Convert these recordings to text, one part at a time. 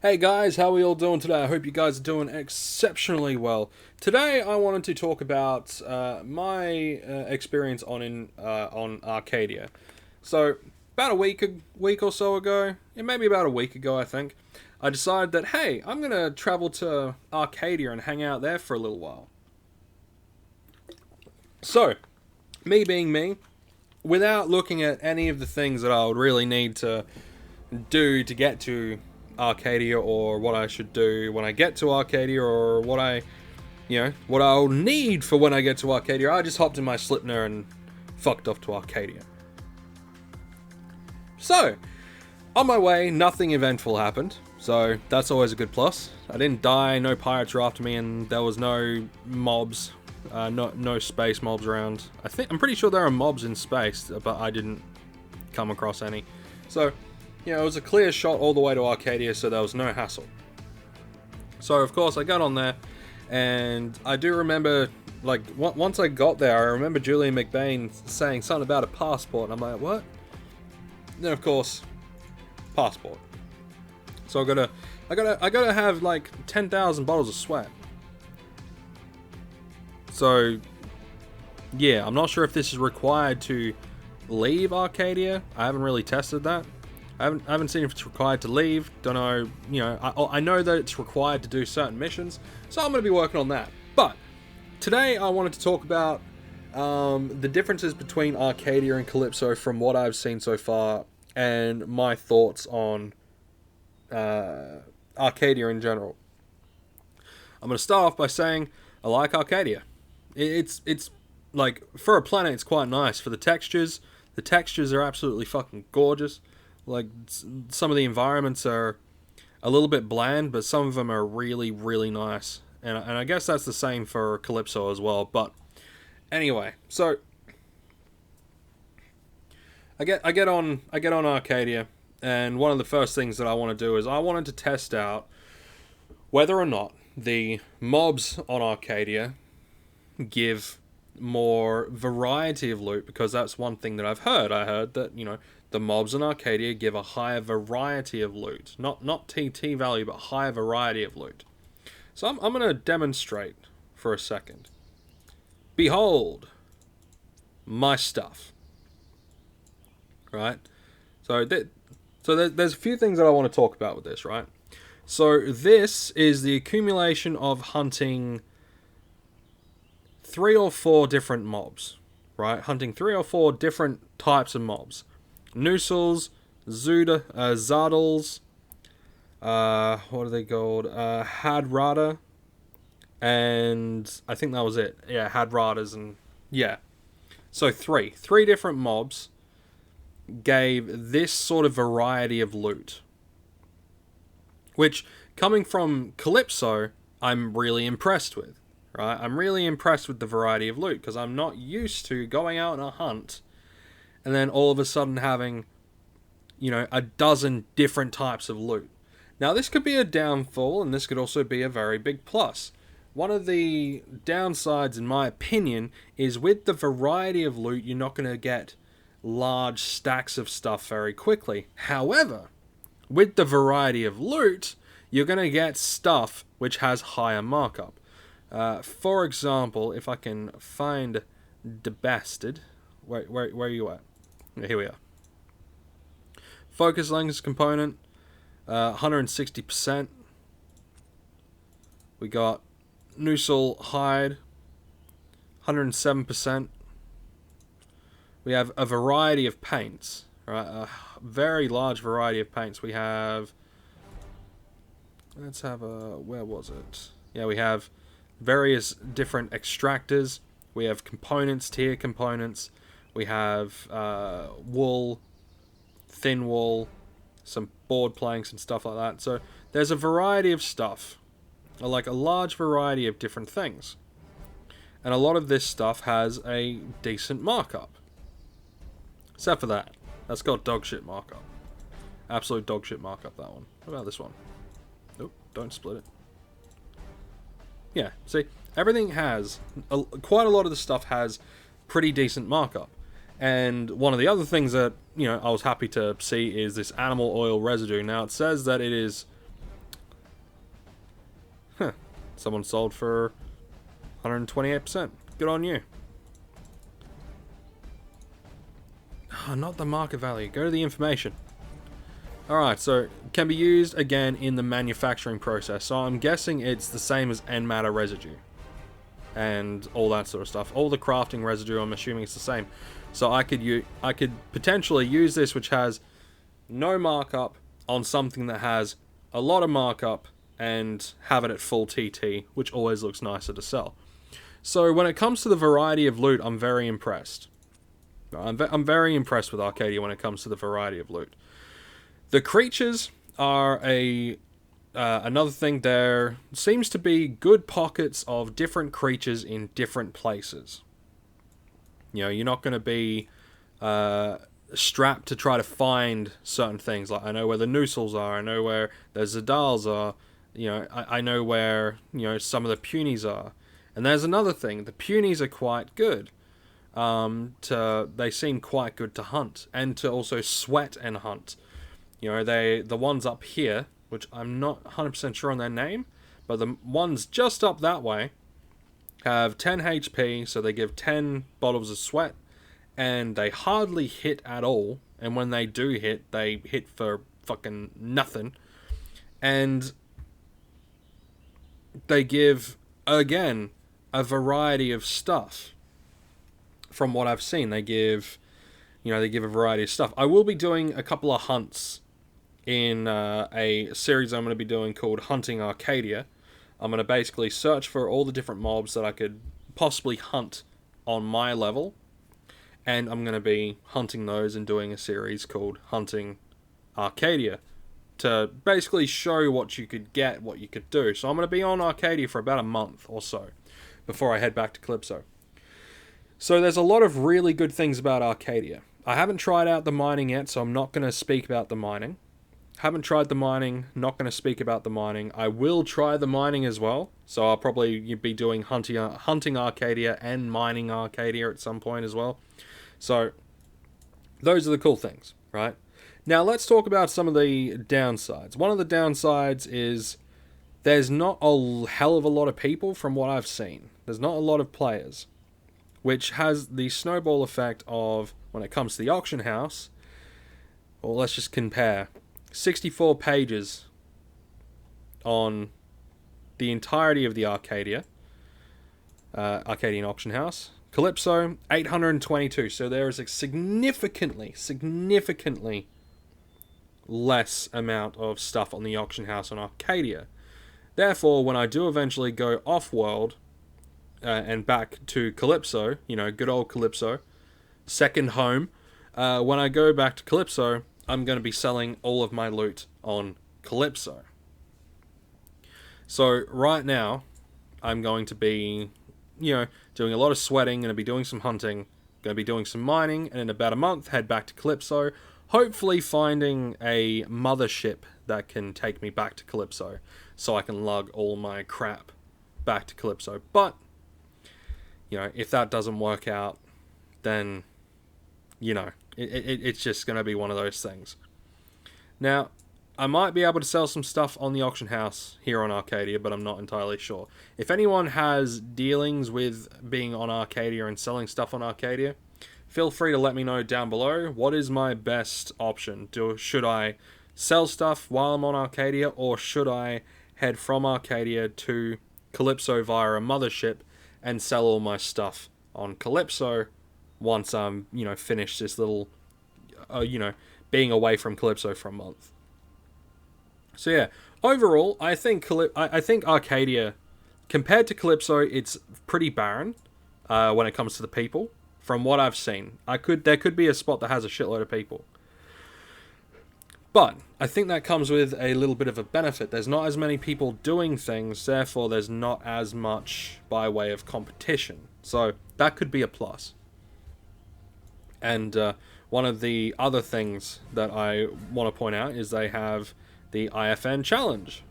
Hey guys, how are we all doing today? I hope you guys are doing exceptionally well. Today I wanted to talk about my experience on Arcadia. So about a week or so ago, maybe about a week ago, I think, I decided that hey, I'm gonna travel to Arcadia and hang out there for a little while. So me being me, without looking at any of the things that I would really need to do to get to Arcadia, or what I should do when I get to Arcadia, or what I'll need for when I get to Arcadia, I just hopped in my Slipner and fucked off to Arcadia. So, on my way, nothing eventful happened, so that's always a good plus. I didn't die, no pirates were after me, and there was no mobs, no space mobs around. I'm pretty sure there are mobs in space, but I didn't come across any. So, it was a clear shot all the way to Arcadia, so there was no hassle. So, of course, I got on there, and I do remember, once I got there, I remember Julian McBain saying something about a passport, and I'm like, what? Then, of course, passport. So I gotta have, 10,000 bottles of sweat. So, yeah, I'm not sure if this is required to leave Arcadia. I haven't really tested that. I haven't seen if it's required to leave. Don't know. I know that it's required to do certain missions, so I'm going to be working on that. But today I wanted to talk about the differences between Arcadia and Calypso from what I've seen so far, and my thoughts on Arcadia in general. I'm going to start off by saying I like Arcadia. It's like, for a planet, it's quite nice. For the textures are absolutely fucking gorgeous. Like, some of the environments are a little bit bland, but some of them are really, really nice. And I guess that's the same for Calypso as well. But anyway, so I get on Arcadia, and one of the first things that I want to do is I wanted to test out whether or not the mobs on Arcadia give more variety of loot, because that's one thing that I've heard. I heard that, the mobs in Arcadia give a higher variety of loot. Not TT value, but higher variety of loot. So I'm going to demonstrate for a second. Behold my stuff. Right? So there's a few things that I want to talk about with this, right? So this is the accumulation of hunting 3 or 4 different mobs, right? Hunting 3 or 4 different types of mobs. Noosals, Zardals, what are they called? Hadrada, and I think that was it. Yeah, Hadradas, and yeah. So three different mobs gave this sort of variety of loot. Which, coming from Calypso, I'm really impressed with. Right? I'm really impressed with the variety of loot, because I'm not used to going out on a hunt and then all of a sudden having, a dozen different types of loot. Now, this could be a downfall, and this could also be a very big plus. One of the downsides, in my opinion, is with the variety of loot, you're not going to get large stacks of stuff very quickly. However, with the variety of loot, you're going to get stuff which has higher markup. For example, if I can find the bastard, where are you at? Here we are. Focus lens component, 160%. We got Noosal hide, 107%. We have a variety of paints, right? A very large variety of paints. We have, let's have a, where was it? Yeah, we have various different extractors. We have components, tier components. We have wool, thin wool, some board planks and stuff like that. So there's a variety of stuff, like a large variety of different things. And a lot of this stuff has a decent markup. Except for that. That's got dog shit markup. Absolute dog shit markup, that one. What about this one? Nope, don't split it. Yeah, see, everything has, quite a lot of the stuff has pretty decent markup. And one of the other things that, I was happy to see is this animal oil residue. Now, it says that it is Huh. Someone sold for 128%. Good on you. Oh, not the market value. Go to the information. Alright, so can be used again in the manufacturing process. So I'm guessing it's the same as end matter residue. And all that sort of stuff. All the crafting residue, I'm assuming it's the same. So I could potentially use this, which has no markup, on something that has a lot of markup, and have it at full TT, which always looks nicer to sell. So when it comes to the variety of loot, I'm very impressed. I'm very impressed with Arkadia when it comes to the variety of loot. The creatures are another thing. There seems to be good pockets of different creatures in different places. You know, you're not going to be strapped to try to find certain things. Like, I know where the Noosels are, I know where the Zadals are, you know, I know where, you know, some of the Punies are. And there's another thing, the Punies are quite good. They seem quite good to hunt, and to also sweat and hunt. You know, the ones up here, which I'm not 100% sure on their name, but the ones just up that way have 10 HP, so they give 10 bottles of sweat, and they hardly hit at all, and when they do hit, they hit for fucking nothing. And they give, again, a variety of stuff. From what I've seen, they give a variety of stuff. I will be doing a couple of hunts in a series I'm going to be doing called Hunting Arkadia. I'm going to basically search for all the different mobs that I could possibly hunt on my level, and I'm going to be hunting those and doing a series called Hunting Arkadia to basically show what you could get, what you could do. So I'm going to be on Arkadia for about a month or so before I head back to Calypso. So there's a lot of really good things about Arkadia. I haven't tried out the mining yet, so I'm not going to speak about the mining. Haven't tried the mining, not going to speak about the mining. I will try the mining as well, so I'll probably be doing hunting Arkadia and mining Arkadia at some point as well. So those are the cool things, right? Now let's talk about some of the downsides. One of the downsides is there's not a hell of a lot of people from what I've seen. There's not a lot of players, which has the snowball effect of, when it comes to the auction house, well, let's just compare. 64 pages on the entirety of the Arkadia, Arcadian auction house. Calypso, 822. So there is a significantly less amount of stuff on the auction house on Arkadia. Therefore, when I do eventually go off-world and back to Calypso, you know, good old Calypso, second home, when I go back to Calypso, I'm going to be selling all of my loot on Calypso. So right now, I'm going to be, you know, doing a lot of sweating, going to be doing some hunting, going to be doing some mining, and in about a month, head back to Calypso, hopefully finding a mothership that can take me back to Calypso, so I can lug all my crap back to Calypso. But, you know, if that doesn't work out, then, you know, it's just going to be one of those things. Now, I might be able to sell some stuff on the auction house here on Arkadia, but I'm not entirely sure. If anyone has dealings with being on Arkadia and selling stuff on Arkadia, feel free to let me know down below. What is my best option? Should I sell stuff while I'm on Arkadia, or should I head from Arkadia to Calypso via a mothership and sell all my stuff on Calypso once I'm, you know, finished this little, you know, being away from Calypso for a month? So yeah, overall, I think Arkadia, compared to Calypso, it's pretty barren when it comes to the people. From what I've seen, there could be a spot that has a shitload of people, but I think that comes with a little bit of a benefit. There's not as many people doing things, therefore there's not as much by way of competition. So that could be a plus. And one of the other things that I want to point out is they have the IFN challenge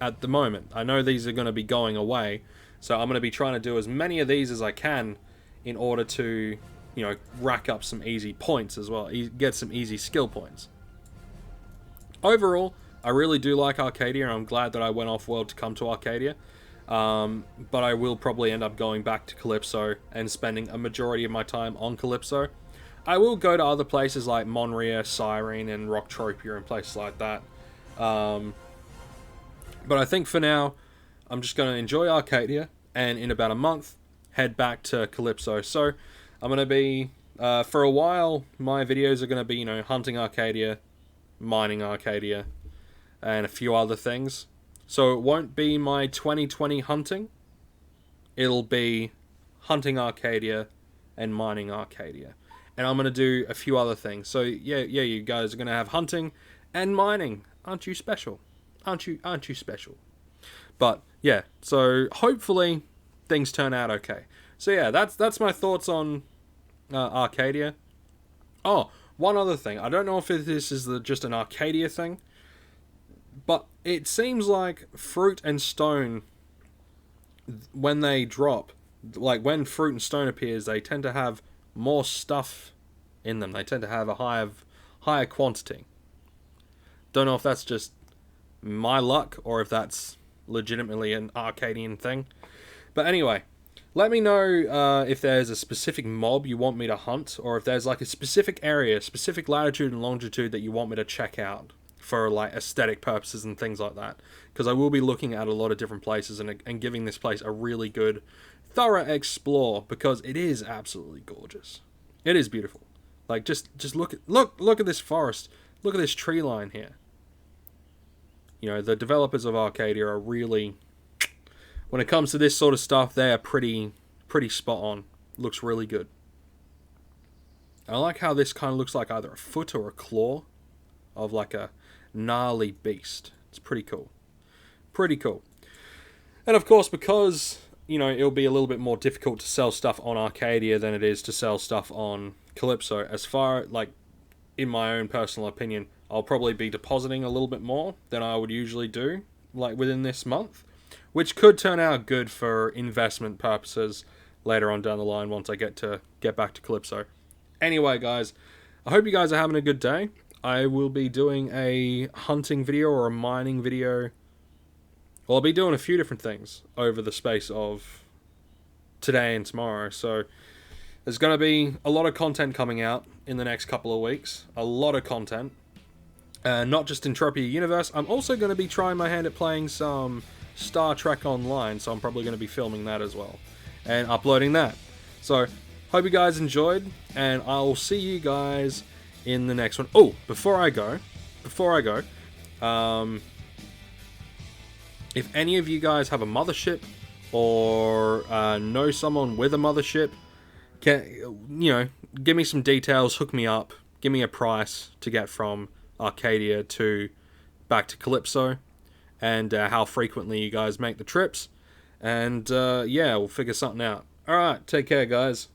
at the moment. I know these are going to be going away, so I'm going to be trying to do as many of these as I can in order to, you know, rack up some easy points as well, get some easy skill points. Overall, I really do like Arcadia, and I'm glad that I went off-world to come to Arcadia. But I will probably end up going back to Calypso and spending a majority of my time on Calypso. I will go to other places like Monria, Cyrene, and Rocktropia and places like that. But I think for now, I'm just going to enjoy Arcadia, and in about a month, head back to Calypso. So I'm going to be, for a while, my videos are going to be, hunting Arcadia, mining Arcadia, and a few other things. So it won't be my 2020 hunting. It'll be hunting Arcadia and mining Arcadia. And I'm going to do a few other things. So yeah, you guys are going to have hunting and mining. Aren't you special? Aren't you special? But yeah, so hopefully things turn out okay. So yeah, that's my thoughts on Arcadia. Oh, one other thing. I don't know if this is just an Arcadia thing, but it seems like fruit and stone, when they drop, like when fruit and stone appears, they tend to have more stuff in them. They tend to have a higher quantity. Don't know if that's just my luck or if that's legitimately an Arcadian thing. But anyway, let me know if there's a specific mob you want me to hunt, or if there's like a specific area, specific latitude and longitude that you want me to check out for like aesthetic purposes and things like that. Because I will be looking at a lot of different places and giving this place a really good, thorough explore, because it is absolutely gorgeous. It is beautiful. Like just look at this forest. Look at this tree line here. The developers of Arcadia are really, when it comes to this sort of stuff, they are pretty spot on. Looks really good. I like how this kind of looks like either a foot or a claw of like a gnarly beast. It's pretty cool. Pretty cool. And of course, because, it'll be a little bit more difficult to sell stuff on Arcadia than it is to sell stuff on Calypso, as far, like, in my own personal opinion, I'll probably be depositing a little bit more than I would usually do, like, within this month, which could turn out good for investment purposes later on down the line once I get back to Calypso. Anyway, guys, I hope you guys are having a good day. I will be doing a hunting video or a mining video. Well, I'll be doing a few different things over the space of today and tomorrow. So there's going to be a lot of content coming out in the next couple of weeks. A lot of content. Not just Entropia Universe. I'm also going to be trying my hand at playing some Star Trek Online. So I'm probably going to be filming that as well. And uploading that. So hope you guys enjoyed. And I'll see you guys in the next one. Oh, before I go, if any of you guys have a mothership or know someone with a mothership, give me some details, hook me up, give me a price to get from Arcadia to back to Calypso, and how frequently you guys make the trips, and yeah, we'll figure something out. Alright, take care, guys.